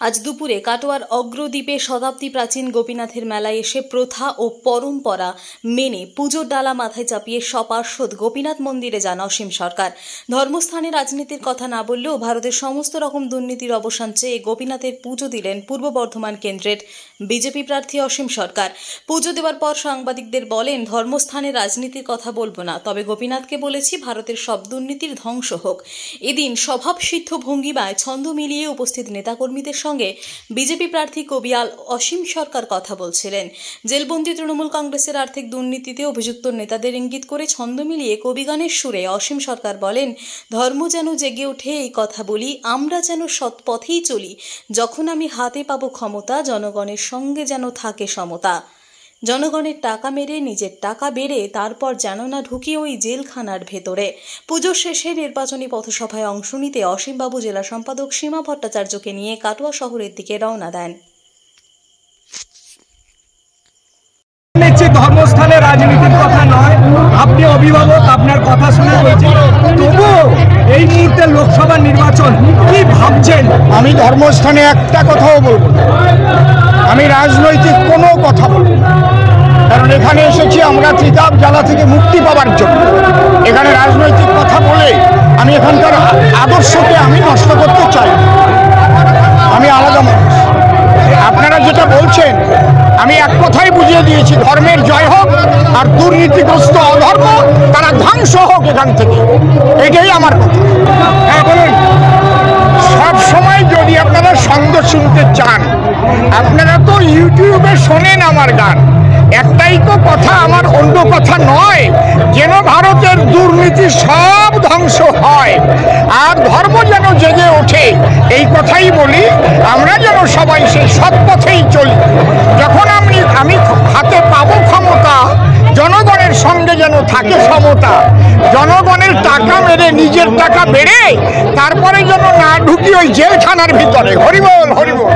আজ দুপুরে কাটোয়ার অগ্রদ্বীপে শতাব্দী প্রাচীন গোপীনাথের মেলায় এসে প্রথা ও পরম্পরা মেনে পুজোর ডালা মাথায় চাপিয়ে সপার্ষদ গোপীনাথ মন্দিরে যান অসীম সরকার। ধর্মস্থানে রাজনীতির কথা না বললেও ভারতের সমস্ত রকম দুর্নীতির অবসান চেয়ে গোপীনাথের পুজো দিলেন পূর্ব বর্ধমান কেন্দ্রের বিজেপি প্রার্থী অসীম সরকার। পুজো দেওয়ার পর সাংবাদিকদের বলেন, ধর্মস্থানে রাজনীতির কথা বলবো না, তবে গোপীনাথকে বলেছি ভারতের সব দুর্নীতির ধ্বংস হোক। এদিন স্বভাবসিদ্ধ ভঙ্গিমায় ছন্দ মিলিয়ে উপস্থিত নেতাকর্মীদের সঙ্গে বিজেপি প্রার্থী কবিয়াল অসীম সরকার কথা বলছিলেন। জেলবন্দি তৃণমূল কংগ্রেসের আর্থিক দুর্নীতিতে অভিযুক্ত নেতাদের ইঙ্গিত করে ছন্দ মিলিয়ে কবিগানের সুরে অসীম সরকার বলেন, ধর্ম যেন জেগে ওঠে এই কথা বলি, আমরা যেন সৎ পথেই চলি, যখন আমি হাতে পাবো ক্ষমতা, জনগণের সঙ্গে যেন থাকে সমতা। জনগণের টাকা মেরে নিজের টাকা বেড়ে তারপর যেন না ঢুকি ওই জেলখানার ভেতরে। পুজোর শেষে নির্বাচনী পথসভায় অংশ নিতে অসীমবাবু জেলা সম্পাদক সীমা ভট্টাচার্যকে নিয়ে কাটোয়া শহরের দিকে রওনা দেন। ধর্মস্থানে রাজনীতির কথা নয়, আপনি অভিভাবক, আপনার কথা শুনে বলছি, তবুও এই মুহূর্তে লোকসভা নির্বাচন কি ভাবছেন? আমি ধর্মস্থানে একটা কথাও বলবো না, আমি রাজনৈতিক কোনো কথা বলবো না, কারণ এখানে এসেছি আমরা ত্রিতাপ জ্বালা থেকে মুক্তি পাওয়ার জন্য। এখানে রাজনৈতিক কথা বলে আমি এখানকার আদর্শকে আমি নষ্ট করতে চাই। আমি আলাদা মানুষ। আপনারা যেটা বলছেন আমি এক কথাই বুঝিয়ে দিয়েছি, ধর্মের জয় হোক আর দুর্নীতিগ্রস্ত অধর্ম তারা ধ্বংস হোক এখান থেকে, এটাই আমার কথা। হ্যাঁ বলুন। সব সময় যদি আপনারা সঙ্গ শুনতে চান, আপনারা তো ইউটিউবে শোনেন আমার গান, একটাই তো কথা, আমার অন্য কথা নয়, যেন ভারতের দুর্নীতি সব ধ্বংস হয় আর ধর্ম যেন জেগে ওঠে, এই কথাই বলি। আমরা যেন সবাই সেই সৎ পথেই চলি। যখন আমি হাতে পাবো ক্ষমতা, জনগণের সঙ্গে যেন থাকে সমতা, জনগণের টাকা মেরে নিজের টাকা বেড়ে তারপরে যেন না ঢুকি ওই জেলখানার ভিতরে। হরিবল হরিবল।